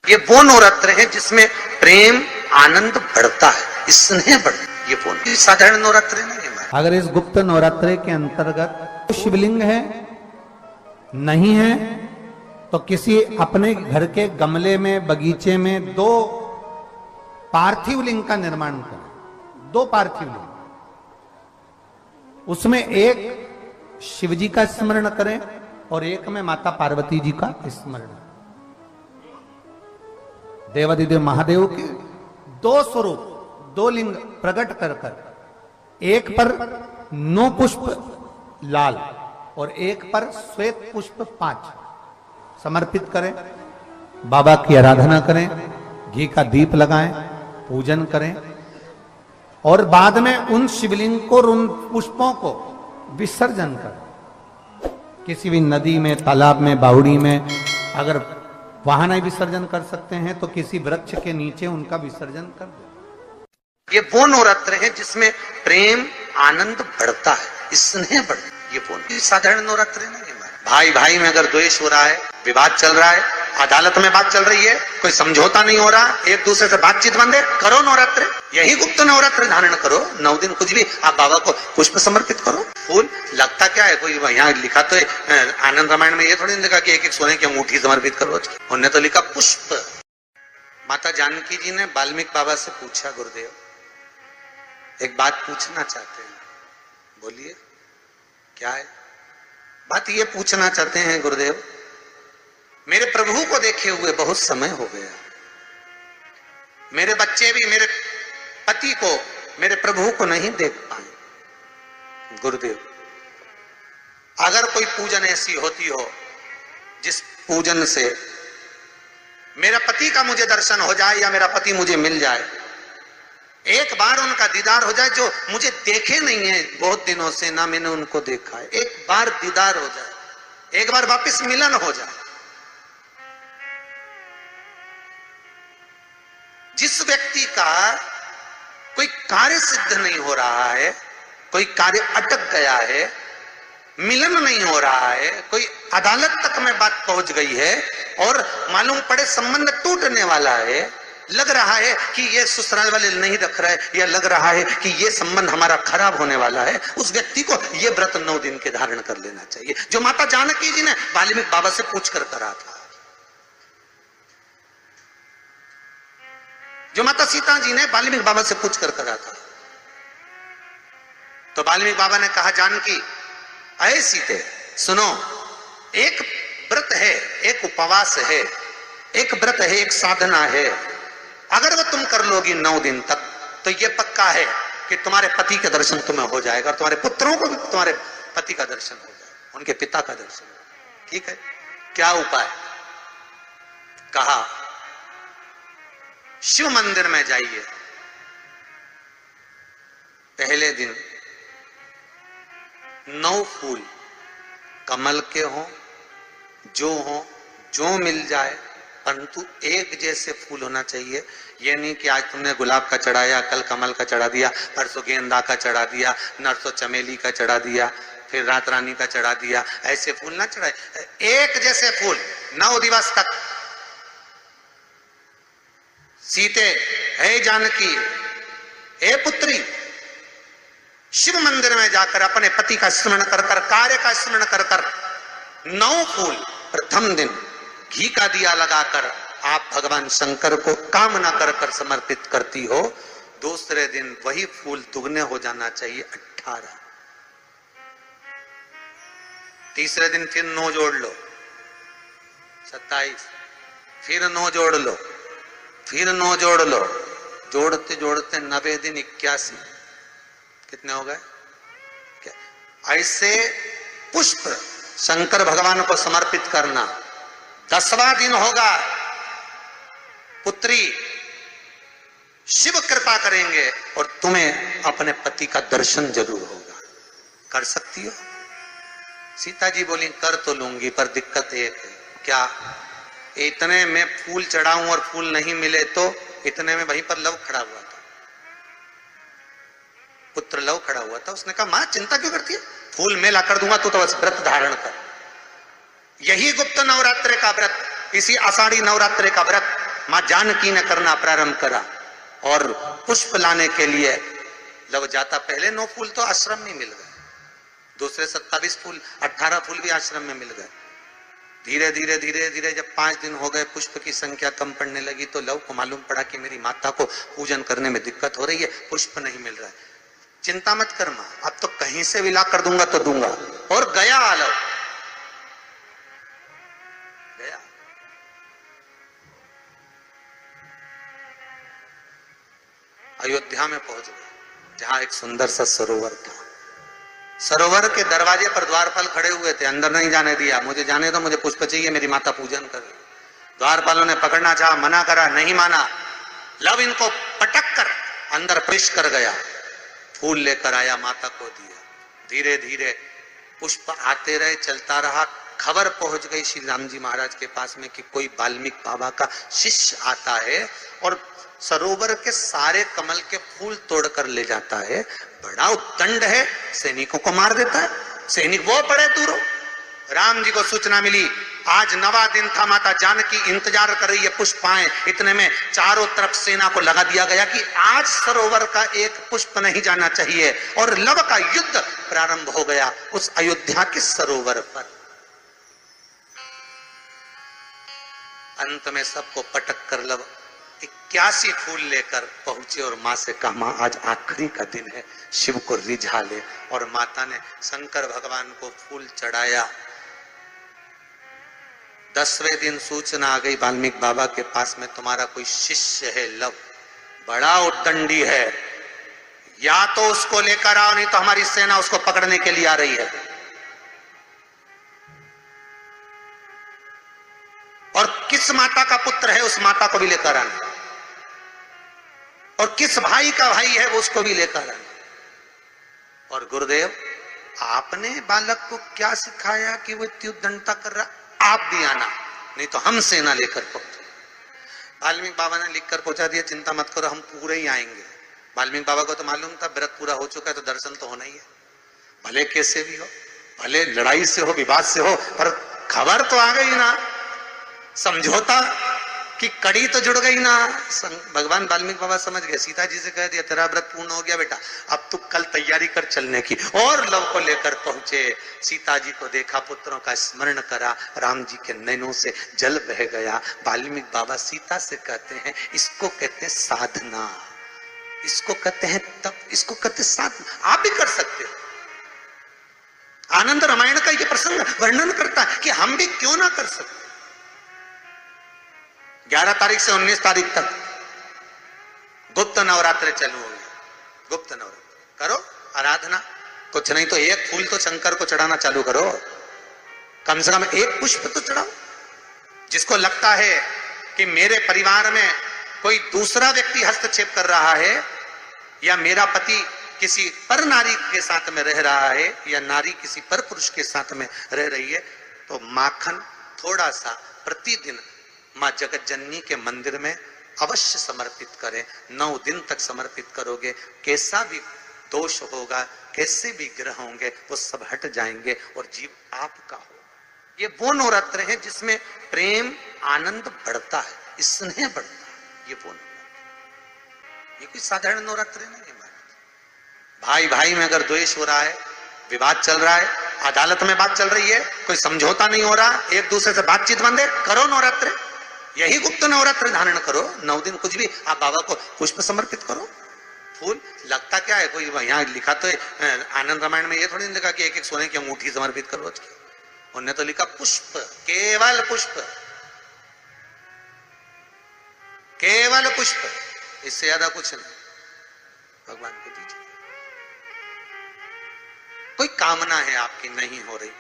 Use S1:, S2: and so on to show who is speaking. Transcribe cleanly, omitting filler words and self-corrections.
S1: ये वो नवरात्र है जिसमें प्रेम आनंद बढ़ता है, स्नेह बढ़ता है। ये वो साधारण नवरात्र नहीं है।
S2: अगर इस गुप्त नवरात्रे के अंतर्गत शिवलिंग है नहीं है तो किसी अपने घर के गमले में बगीचे में 2 पार्थिव लिंग का निर्माण करें। 2 पार्थिव लिंग, उसमें एक शिव जी का स्मरण करें और एक में माता पार्वती जी का स्मरण। देवादिदेव महादेव के 2 स्वरूप, 2 लिंग प्रकट कर एक पर 9 पुष्प लाल और एक पर श्वेत पुष्प 5 समर्पित करें। बाबा की आराधना करें, घी का दीप लगाएं, पूजन करें और बाद में उन शिवलिंग को, उन पुष्पों को विसर्जन करें। किसी भी नदी में, तालाब में, बावड़ी में, अगर वहां नहीं विसर्जन कर सकते हैं तो किसी वृक्ष के नीचे उनका विसर्जन कर दो।
S1: ये वो नवरात्र है जिसमें प्रेम आनंद बढ़ता है, स्नेह बढ़ता है। ये वो साधारण नवरात्र नहीं है। भाई भाई में अगर द्वेष हो रहा है, विवाद चल रहा है, अदालत में बात चल रही है, कोई समझौता नहीं हो रहा, एक दूसरे से बातचीत बंद है, करो नवरात्र। यही गुप्त नवरात्र धारण करो। 9 दिन कुछ भी आप बाबा को पुष्प समर्पित करो। फूल लगता क्या है, कोई यहाँ लिखा तो आनंद रामायण में ये थोड़ी लिखा कि एक सोने की अंगूठी समर्पित करो। उन्होंने तो लिखा पुष्प। माता जानकी जी ने वाल्मीकि बाबा से पूछा, गुरुदेव एक बात पूछना चाहते हैं। बोलिए क्या है? बात ये पूछना चाहते हैं गुरुदेव, मेरे प्रभु को देखे हुए बहुत समय हो गया। मेरे बच्चे भी मेरे पति को, मेरे प्रभु को नहीं देख पाए। गुरुदेव अगर कोई पूजन ऐसी होती हो जिस पूजन से मेरा पति का मुझे दर्शन हो जाए या मेरा पति मुझे मिल जाए, एक बार उनका दीदार हो जाए, जो मुझे देखे नहीं है बहुत दिनों से, ना मैंने उनको देखा है, एक बार दीदार हो जाए, एक बार वापस मिलन हो जाए। जिस व्यक्ति का कोई कार्य सिद्ध नहीं हो रहा है, कोई कार्य अटक गया है, मिलन नहीं हो रहा है, कोई अदालत तक में बात पहुंच गई है और मालूम पड़े संबंध टूटने वाला है, लग रहा है कि ये ससुराल वाले नहीं रख रहा है, या लग रहा है कि ये संबंध हमारा खराब होने वाला है, उस व्यक्ति को ये व्रत 9 दिन के धारण कर लेना चाहिए, जो माता जानकी जी ने वाल्मीकि बाबा से पूछ कर करा था, जो माता सीता जी ने वाल्मीकि बाबा से पूछ कर करा था। तो वाल्मीकि बाबा ने कहा, जानकी अये सीते सुनो, एक व्रत है, एक उपवास है, एक व्रत है, एक साधना है, अगर वो तुम कर लोगी 9 दिन तक तो ये पक्का है कि तुम्हारे पति का दर्शन तुम्हें हो जाएगा, तुम्हारे पुत्रों को भी तुम्हारे पति का दर्शन हो जाएगा, उनके पिता का दर्शन। ठीक है, क्या उपाय? कहा शिव मंदिर में जाइए, पहले दिन 9 फूल कमल के हों, जो मिल जाए, परंतु एक जैसे फूल होना चाहिए। ये नहीं कि आज तुमने गुलाब का चढ़ाया, कल कमल का चढ़ा दिया, परसों गेंदा का चढ़ा दिया, नरसों चमेली का चढ़ा दिया, फिर रात रानी का चढ़ा दिया, ऐसे फूल ना चढ़ाए। एक जैसे फूल 9 दिवस तक। सीते हे जानकी, हे पुत्री, शिव मंदिर में जाकर अपने पति का स्मरण कर कर, कार्य का स्मरण कर कर 9 फूल प्रथम दिन घी का दिया लगाकर आप भगवान शंकर को कामना कर कर समर्पित करती हो। दूसरे दिन वही फूल दुगने हो जाना चाहिए, 18। तीसरे दिन फिर 9 जोड़ लो, 27, फिर 9 जोड़ लो, फिर 9 जोड़ लो, जोड़ते जोड़ते 90 दिन 81, कितने हो गए? ऐसे पुष्प शंकर भगवान को समर्पित करना। 10वां दिन होगा, पुत्री शिव कृपा करेंगे और तुम्हें अपने पति का दर्शन जरूर होगा। कर सकती हो? सीता जी बोली, कर तो लूंगी, पर दिक्कत एक है। क्या? इतने में फूल चढ़ाऊं और फूल नहीं मिले तो? इतने में वहीं पर लव खड़ा हुआ था, पुत्र लव खड़ा हुआ था। उसने कहा, मां चिंता क्यों करती है, फूल मेला कर दूंगा, तू तो बस व्रत धारण कर। यही गुप्त नवरात्रि का व्रत, इसी आषाढ़ी नवरात्रि का व्रत मां जानकी ने करना प्रारंभ करा और पुष्प लाने के लिए लव जाता। पहले 9 फूल तो आश्रम में मिल गए, दूसरे 27 फूल 18 फूल भी आश्रम में मिल गए। धीरे धीरे धीरे धीरे जब 5 दिन हो गए, पुष्प की संख्या कम पड़ने लगी, तो लव को मालूम पड़ा कि मेरी माता को पूजन करने में दिक्कत हो रही है, पुष्प नहीं मिल रहा है। चिंता मत कर मां, अब तो कहीं से भी ला कर दूंगा तो दूंगा। और गया लव, गया। अयोध्या में पहुंच गए, जहां एक सुंदर सा सरोवर था। सरोवर के दरवाजे पर द्वारपाल खड़े हुए थे, अंदर नहीं जाने दिया। मुझे जाने दो, मुझे पुष्प चाहिए, मेरी माता पूजन कर रही। द्वारपालों ने पकड़ना चाहा, मना करा, नहीं माना। लव इनको पटक कर अंदर प्रवेश कर गया, फूल लेकर आया, माता को दिया। धीरे धीरे पुष्प आते रहे, चलता रहा। खबर पहुंच गई श्री राम जी महाराज के पास में कि कोई वाल्मीकि बाबा का शिष्य आता है और सरोवर के सारे कमल के फूल तोड़कर ले जाता है। बड़ा उद्दंड है, सैनिकों को मार देता है। सैनिक वो पड़े दूरों। राम जी को सूचना मिली, आज 9वां दिन था, माता जानकी इंतजार कर रही है पुष्प आए। इतने में चारों तरफ सेना को लगा दिया गया कि आज सरोवर का एक पुष्प नहीं जाना चाहिए, और लव का युद्ध प्रारंभ हो गया उस अयोध्या के सरोवर पर। अंत में सबको पटक कर लव 81 फूल लेकर पहुंचे और मां से कहा, मां आज आखिरी का दिन है, शिव को रिझा ले। और माता ने शंकर भगवान को फूल चढ़ाया। 10वें दिन सूचना आ गई वाल्मीकि बाबा के पास में, तुम्हारा कोई शिष्य है लव, बड़ा उद्दंडी है, या तो उसको लेकर आओ, नहीं तो हमारी सेना उसको पकड़ने के लिए आ रही है। और किस माता का पुत्र है उस माता को भी लेकर आना, और किस भाई का भाई है वो उसको भी लेकर आना। और गुरुदेव, आपने बालक को क्या सिखाया कि वो इतनी उद्दंडता कर रहा, आप भी आना, नहीं तो हम सेना लेकर पहुंचे। वाल्मीकि बाबा ने लिखकर पहुंचा दिया, चिंता मत करो, हम पूरे ही आएंगे। वाल्मीकि बाबा को तो मालूम था व्रत पूरा हो चुका है तो दर्शन तो होना ही है, भले कैसे भी हो, भले लड़ाई से हो, विवाद से हो, पर खबर तो आ गई ना, समझौता की कड़ी तो जुड़ गई ना। भगवान वाल्मीकि बाबा समझ गए, सीता जी से कह दिया तेरा व्रत पूर्ण हो गया बेटा, अब तू कल तैयारी कर चलने की। और लव को लेकर पहुंचे, सीता जी को देखा, पुत्रों का स्मरण करा, राम जी के नैनों से जल बह गया। वाल्मीकि बाबा सीता से कहते हैं, इसको कहते हैं साधना, इसको कहते हैं तप, इसको कहते हैं साधना। आप भी कर सकते हो। आनंद रामायण का ये प्रसंग वर्णन करता है कि हम भी क्यों ना कर सकते। 11 तारीख से 19 तारीख तक गुप्त नवरात्र चालू हो गया। गुप्त नवरात्र करो, आराधना, कुछ नहीं तो एक फूल तो शंकर को चढ़ाना चालू करो, कम से कम एक पुष्प तो चढ़ाओ। जिसको लगता है कि मेरे परिवार में कोई दूसरा व्यक्ति हस्तक्षेप कर रहा है, या मेरा पति किसी पर नारी के साथ में रह रहा है, या नारी किसी पर पुरुष के साथ में रह रही है, तो माखन थोड़ा सा प्रतिदिन मां जगत जननी के मंदिर में अवश्य समर्पित करें। 9 दिन तक समर्पित करोगे, कैसा भी दोष होगा, कैसे भी ग्रह होंगे, वो सब हट जाएंगे और जीव आपका हो। ये वो नवरात्र है जिसमें प्रेम आनंद बढ़ता है, स्नेह बढ़ता है। ये वो नवरात्र, ये कोई साधारण नवरात्र नहीं है। भाई भाई में अगर द्वेष हो रहा है, विवाद चल रहा है, अदालत में बात चल रही है, कोई समझौता नहीं हो रहा, एक दूसरे से बातचीत बंद है, करो नवरात्र, यही गुप्त नवरात्र धारण करो। 9 दिन कुछ भी, आप बाबा को पुष्प समर्पित करो, फूल। लगता क्या है, कोई यहाँ लिखा तो आनंद रामायण में ये थोड़ी नहीं लिखा कि एक एक सोने की अंगूठी समर्पित करो रोज की। उन्होंने तो लिखा पुष्प, केवल पुष्प, केवल पुष्प, इससे ज्यादा कुछ नहीं भगवान को दीजिए। कोई कामना है आपकी नहीं हो रही,